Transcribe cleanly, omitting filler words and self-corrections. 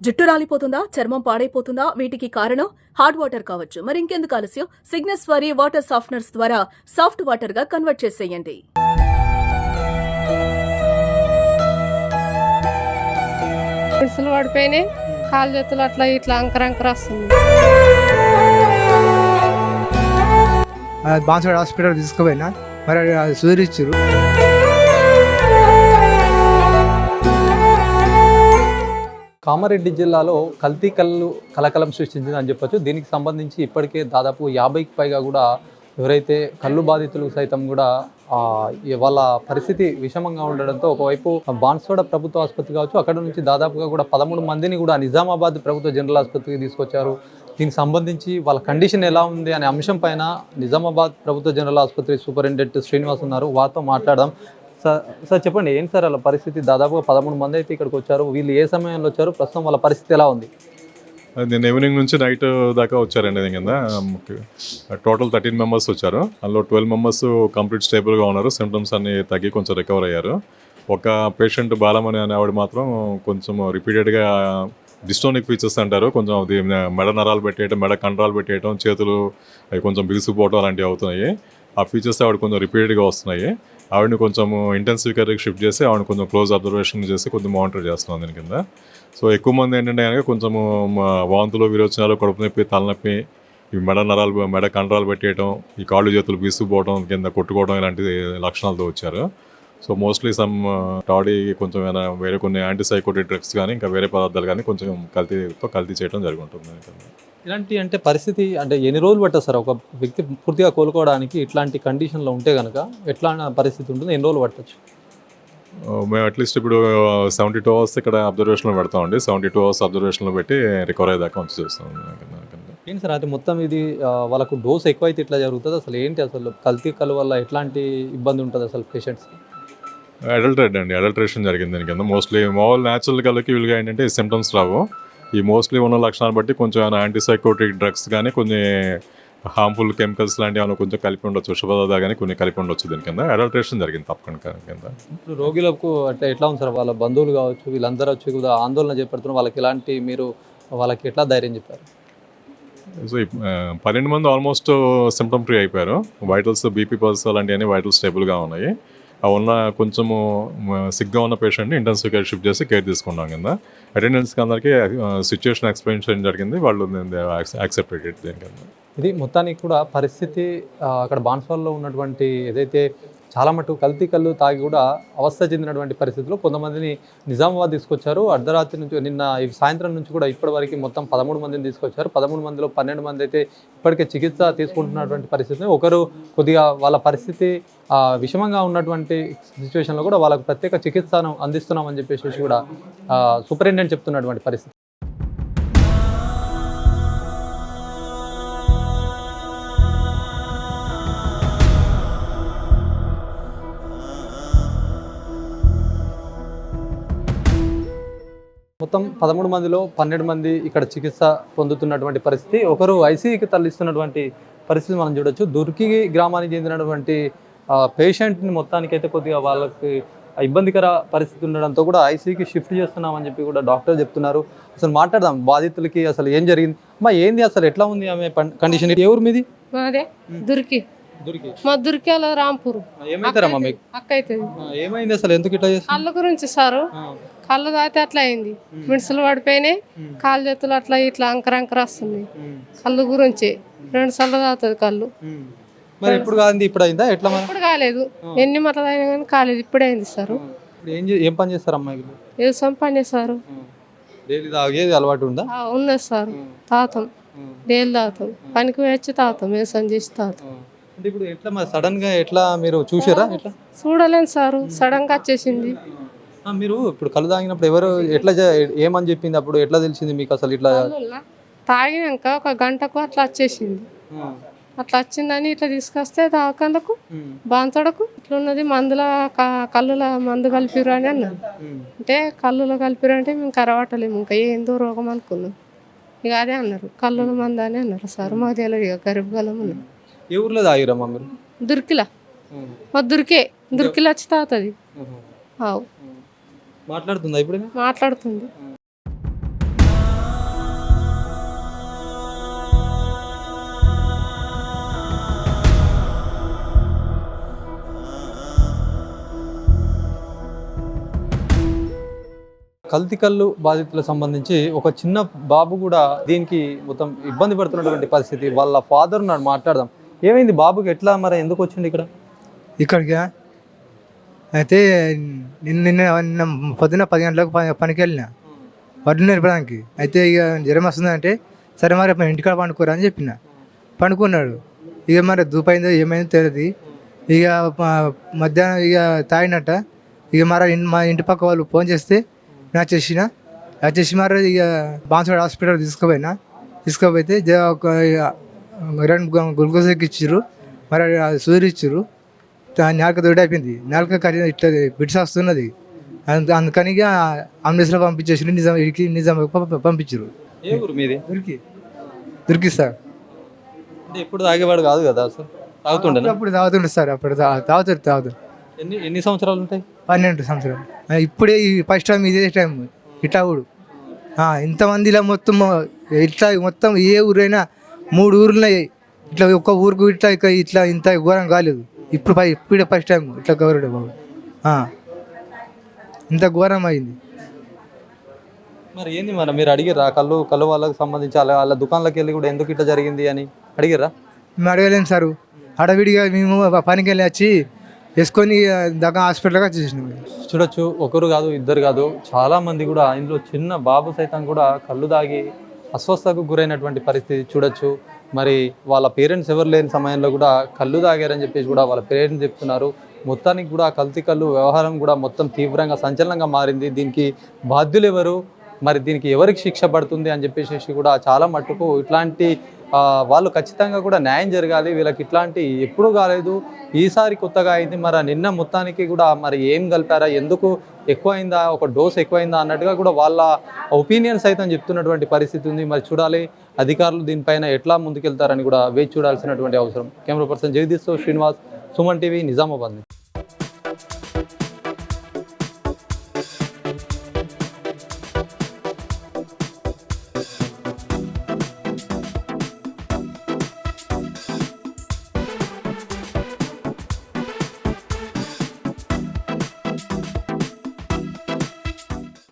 జుట్టు రాలిపోతుందా, చర్మం పాడైపోతుందా? వీటికి కారణం హార్డ్ వాటర్ కావచ్చు. మరి ఇంకెందుకు ఆలస్యం? సిగ్నస్ వారి వాటర్ సాఫ్ట్నర్స్ ద్వారా సాఫ్ట్ వాటర్ గా కన్వర్ట్ చేసేయండి. మిషన్లు పడిపోయినాయి, కాలు చేతులు అట్లా ఇట్లా అంకర వస్తుంది. బాన్స్వాడ హాస్పిటల్ తీసుకుపోయినా మరి సూదిరిచ్చారు. కామారెడ్డి జిల్లాలో కల్తీ కళ్ళు కలకలం సృష్టించింది అని చెప్పొచ్చు. దీనికి సంబంధించి ఇప్పటికే దాదాపు 50కి పైగా కూడా ఎవరైతే కళ్ళు బాధితులు సైతం కూడా వాళ్ళ పరిస్థితి విషమంగా ఉండడంతో ఒకవైపు బాన్స్వాడ ప్రభుత్వ ఆసుపత్రి కావచ్చు, అక్కడ నుంచి దాదాపుగా కూడా 13 మందిని కూడా నిజామాబాద్ ప్రభుత్వ జనరల్ ఆసుపత్రికి తీసుకొచ్చారు. దీనికి సంబంధించి వాళ్ళ కండిషన్ ఎలా ఉంది అనే అంశం పైన నిజామాబాద్ ప్రభుత్వ జనరల్ ఆసుపత్రి సూపరింటెండెంట్ శ్రీనివాస్ ఉన్నారు, వారితో మాట్లాడదాం. సార్ చెప్పండి, ఏంటి సార్ వాళ్ళ పరిస్థితి? దాదాపుగా 13 మంది అయితే ఇక్కడికి వచ్చారు. వీళ్ళు ఏ సమయంలో వచ్చారు, ప్రస్తుతం వాళ్ళ పరిస్థితి ఎలా ఉంది? నేను ఈవినింగ్ నుంచి నైట్ దాకా వచ్చారండి. కింద టోటల్ 13 మెంబర్స్ వచ్చారు. అందులో 12 మెంబర్స్ కంప్లీట్ స్టేబుల్గా ఉన్నారు. సిమ్టమ్స్ అన్ని తగ్గి కొంచెం రికవర్ అయ్యారు. ఒక పేషెంట్ బాలమణి అనే ఆవిడ మాత్రం కొంచెం రిపీటెడ్గా డిస్టోనిక్ ఫీచర్స్ అంటారు, కొంచెం అది మెడ నరాలు పెట్టేయటం, మెడ కండరాలు పెట్టేయటం, చేతులు అవి కొంచెం బిగుసుకుపోవటం అలాంటివి అవుతున్నాయి. ఆ ఫీచర్స్ ఆవిడ కొంచెం రిపీటెడ్గా వస్తున్నాయి. ఆవిడని కొంచెం ఇంటెన్సివ్ కేర్కి షిఫ్ట్ చేసి ఆవిడని కొంచెం క్లోజ్ అబ్జర్వేషన్ చేసి కొంచెం మానిటర్ చేస్తున్నాం దీని కింద. సో ఎక్కువ మంది ఏంటంటే కనుక కొంచెము వాంతులు, విరోచనాలు, కడుపు నొప్పి, తలనొప్పి, ఈ మెడ నరాలు, మెడ కండరాలు పెట్టేయటం, ఈ కాళ్ళు చేతులు బిగుసుకుపోవడం, కింద కొట్టుకోవడం ఇలాంటి లక్షణాలతో వచ్చారు. సో మోస్ట్లీ సమ్ టాడీ కొంచెం వేరే కొన్ని యాంటీసైకోటిక్ డ్రగ్స్ కానీ ఇంకా వేరే పదార్థాలు కానీ కొంచెం కల్తీ చేయడం జరుగుతుంది. ఇలాంటి అంటే పరిస్థితి అంటే ఎన్ని రోజులు పట్టదు సార్ ఒక వ్యక్తి పూర్తిగా కోలుకోవడానికి? ఇట్లాంటి కండిషన్లో ఉంటే కనుక ఎట్లా పరిస్థితి ఉంటుంది, ఎన్ని రోజులు పట్టచ్చు? మేము అట్లీస్ట్ ఇప్పుడు 72 అవర్స్ ఇక్కడ అబ్జర్వేషన్లో పెడతామండి. 72 అవర్స్ అబ్జర్వేషన్లో పెట్టి రికవర్ అయ్యేదాకా ఉంచి చేస్తాం. ఏంటి సార్ అంటే మొత్తం ఇది వాళ్ళకు డోస్ ఎక్కువైతే ఇట్లా జరుగుతుంది? అసలు ఏంటి అసలు కల్తీ కళ్ళు వల్ల ఎట్లాంటి ఇబ్బంది ఉంటుంది అసలు పేషెంట్స్కి? అడల్ట్రేషన్ జరిగింది దీని కింద. మోస్ట్లీ మామూలు న్యాచురల్ కళ్ళకి వీళ్ళగా ఏంటంటే సిమ్టమ్స్ రావు. ఈ మోస్ట్లీ ఉన్న లక్షణాలు బట్టి కొంచెం యాంటీసైకోటిక్ డ్రగ్స్ కానీ కొన్ని హార్మ్ఫుల్ కెమికల్స్ లాంటివి ఏమైనా కొంచెం కలిపి ఉండొచ్చు, విషపదార్థాలు కానీ కొన్ని కలిపి ఉండొచ్చు. దీని కింద అడల్ట్రేషన్ జరిగింది తప్పకుండా కింద. ఇప్పుడు రోగులకు అంటే ఎట్లా ఉంది సార్? వాళ్ళ బంధువులు కావచ్చు, వీళ్ళందరూ వచ్చి కూడా ఆందోళన చేపడుతున్నారు. వాళ్ళకి ఎలాంటి మీరు వాళ్ళకి ఎట్లా ధైర్యం చెప్పారు? సో 12 మంది ఆల్మోస్ట్ సిమ్టమ్ ఫ్రీ అయిపోయారు. వైటల్స్, బీపీ పల్స్ అలాంటివన్నీ వైటల్స్ స్టేబుల్గా ఉన్నాయి. ఆ ఉన్న కొంచెము సిగ్గా ఉన్న పేషెంట్ని ఇంటెన్సివ్ కేర్ షిఫ్ట్ చేసి కేర్ తీసుకున్నాం కింద. అటెండెన్స్కి అందరికీ సిచ్యువేషన్ ఎక్స్ప్లెయిన్ చేయడం జరిగింది. వాళ్ళు యాక్సెప్టెడ్ దీని కింద. ఇది మొత్తానికి కూడా పరిస్థితి అక్కడ బాన్స్వాడలో ఉన్నటువంటి ఏదైతే చాలా మటుకు కల్తీ కళ్ళు తాగి కూడా అవస్థ చెందినటువంటి పరిస్థితుల్లో కొంతమందిని నిజామాబాద్ తీసుకొచ్చారు. అర్ధరాత్రి నుంచి నిన్న సాయంత్రం నుంచి కూడా ఇప్పటివరకు మొత్తం 13 మందిని తీసుకొచ్చారు. 13 మందిలో 12 మంది అయితే ఇప్పటికే చికిత్స తీసుకుంటున్నటువంటి పరిస్థితి. ఒకరు కొద్దిగా వాళ్ళ పరిస్థితి విషమంగా ఉన్నటువంటి సిచ్యువేషన్లో కూడా వాళ్ళకు ప్రత్యేక చికిత్సను అందిస్తున్నామని చెప్పేసి కూడా సూపరింటెండెంట్ చెప్తున్నటువంటి పరిస్థితి. మొత్తం 13 మందిలో 12 మంది ఇక్కడ చికిత్స పొందుతున్నటువంటి పరిస్థితి. ఒకరు ఐసీయూకి తరలిస్తున్నటువంటి పరిస్థితి మనం చూడొచ్చు. దుర్కి గ్రామానికి చెందినటువంటి పేషెంట్ని మొత్తానికైతే కొద్దిగా వాళ్ళకి ఇబ్బందికర పరిస్థితి ఉండడంతో కూడా ఐసీయూకి షిఫ్ట్ చేస్తున్నామని చెప్పి కూడా డాక్టర్ చెప్తున్నారు. అసలు మాట్లాడదాం బాధితులకి అసలు ఏం జరిగింది. అమ్మా ఏంది అసలు ఎట్లా ఉంది ఆమె కండిషన్? ఏ ఊరు మీది? మాదే దుర్కి. మా దుర్కిలో రాంపూర్. ఏమైతారమ్మా మీకు? అక్క అవుతుంది. ఏమైంది అసలు, ఎందుకు ఇట్లా చేస్తారు? కళ్ళ గురించి సారు, కళ్ళు తాగితే అట్లా అయింది. మిడిసలు పడిపోయినాయి, కాలు చేతులు అట్లా ఇట్లా అంకర వస్తుంది. కళ్ళు గురించి 2 సార్లు తాగుతుంది కళ్ళు. మరి ఇప్పుడు కాదు, ఇప్పుడు అయిందా? ఎట్లా? ఇప్పుడు కాలేదు, ఎన్ని మట్ల తాగినా కానీ కాలేదు, ఇప్పుడే అయింది సార్. ఏం పని చేస్తారు అమ్మాయి? వ్యవసాయం పని చేస్తారు. డైలీ తాగేది అలవాటు ఉందా? ఉన్నది సార్, తాగుతాం, డైలీ తాగుతాం, పనికి వచ్చి తాగుతాం, వ్యవసాయం చేసి తాగుతాం. అంటే ఇప్పుడు ఎట్లా మరి సడన్ గా ఎట్లా మీరు చూసారా? ఎట్లా చూడలేను సార్, సడన్ గా వచ్చేసింది. మీరు ఇప్పుడు కళ్ళు తాగినప్పుడు ఎవరు ఎట్లా ఏమని చెప్పింది? అప్పుడు ఎట్లా తెలిసింది మీకు అసలు? ఇట్లా తాగినాక 1 గంటకు అట్లా వచ్చేసింది. అట్లా వచ్చిందని ఇట్లా తీసుకొస్తే దాకందుకు బాన్సడకు ఇట్లున్నది, మందుల కళ్ళుల మందు కలిపిరు అని అన్నారు. అంటే కళ్ళులో కలిపిరు అంటే మేము కరవటలేము, ఇంకా ఏందో రోగం అనుకున్నాం. ఇక అదే అన్నారు, కళ్ళుల మందు అని అన్నారు సార్. మాకు తెలియదు, ఇక గరీబ్ గలం ఉన్నాం. ఏ ఊర్లో తాగిరమ్మా మీరు? దుర్కిలా. మా దుర్కిలా వచ్చి తాగుతుంది. మాట్లాడుతుందా ఇప్పుడు? మాట్లాడుతుంది. కల్తీ కళ్ళు బాధితులకు సంబంధించి ఒక చిన్న బాబు కూడా దీనికి మొత్తం ఇబ్బంది పడుతున్నటువంటి పరిస్థితి. వాళ్ళ ఫాదర్ ఉన్నాడు, మాట్లాడదాం. ఏమైంది బాబుకి, ఎట్లా మరి ఎందుకు వచ్చింది ఇక్కడ? ఇక్కడికి అయితే నిన్న పొద్దున్న 10 గంటలకు పనికి వెళ్ళిన వడ్లు నేర్పడానికి. అయితే ఇక జ్వరం వస్తుందంటే సరే మరి ఇంటికాడ పండుకోరా అని చెప్పిన. పండుకున్నాడు. ఇక మరి దూపైందో ఏమైందో తెలియదు. ఇక మధ్యాహ్నం ఇక తాగినట్ట. ఇక మరి మా ఇంటి పక్క వాళ్ళు ఫోన్ చేస్తే వచ్చేసి మరి ఇక బాన్స్వాడ హాస్పిటల్ తీసుకుపోతే ఒక 2 గ్లూకోజ్ ఇచ్చారు, మరి సూది ఇచ్చారు. నాలుక దొడ్డి అయిపోయింది, నాలుక ఇట్లా బిడ్స్ వస్తున్నది. అందుకని ఇక అంబులెన్స్లో పంపించేసి నిజాం పంపించారు. ఏ ఊరు మీది? దొరికి సార్. అంటే ఎప్పుడు తాగేవాడు కాదు కదా అసలు, తాగుతుండే? అప్పుడు తాగుతుండే సార్, అప్పుడు తాగుతాడు. ఎన్ని సంవత్సరాలు ఉంటాయి? 12 సంవత్సరాలు. ఇప్పుడే ఈ ఫస్ట్ టైం, ఇదే టైం ఇట్లా ఊడు. ఇంతమందిలో మొత్తం ఏ ఊరైనా 3 ఊరున్నాయి. ఇట్లా ఒక్క ఊరుకు ఇట్లా ఇంత ఘోరం కాలేదు. ఇప్పుడే ఫస్ట్ టైం ఇట్లా గౌరవ బాబు ఇంత ఘోరం అయింది. మరి ఏంది మరి మీరు అడిగిర్రా? కళ్ళు వాళ్ళకి సంబంధించి వాళ్ళ దుకాణాలకు వెళ్ళి కూడా ఎందుకు ఇట్లా జరిగింది అని అడిగిర్రా? మేము అడగలేము సార్. హడావిడిగా మేము పనికి వెళ్ళి వచ్చి వేసుకొని దగ్గర హాస్పిటల్గా వచ్చేసినాం. చూడొచ్చు, ఒకరు కాదు, ఇద్దరు కాదు, చాలా మంది కూడా ఇందులో చిన్న బాబు సైతం కూడా కళ్ళు దాగి అస్వస్థకు గురైనటువంటి పరిస్థితి చూడొచ్చు. మరి వాళ్ళ పేరెంట్స్ ఎవరు లేని సమయంలో కూడా కళ్ళు తాగారని చెప్పేసి కూడా వాళ్ళ పేరెంట్స్ చెప్తున్నారు. మొత్తానికి కూడా కల్తీ కళ్ళు వ్యవహారం కూడా మొత్తం తీవ్రంగా సంచలనంగా మారింది. దీనికి బాధ్యులు ఎవరు, మరి దీనికి ఎవరికి శిక్ష పడుతుంది అని చెప్పేసి కూడా చాలా మట్టుకు ఇట్లాంటి వాళ్ళు ఖచ్చితంగా కూడా న్యాయం జరగాలి. వీళ్ళకి ఇట్లాంటి ఎప్పుడూ కాలేదు, ఈసారి కొత్తగా అయింది. మరి నిన్న మొత్తానికి కూడా మరి ఏం కలిపారా, ఎందుకు ఎక్కువైందా, ఒక డోస్ ఎక్కువైందా అన్నట్టుగా కూడా వాళ్ళ ఒపీనియన్ సైతం చెప్తున్నటువంటి పరిస్థితి ఉంది. మరి చూడాలి అధికారులు దీనిపైన ఎట్లా ముందుకెళ్తారని కూడా వేచి చూడాల్సినటువంటి అవసరం. Camera person Jagadish Srinivas, Suman TV, Nizamabad.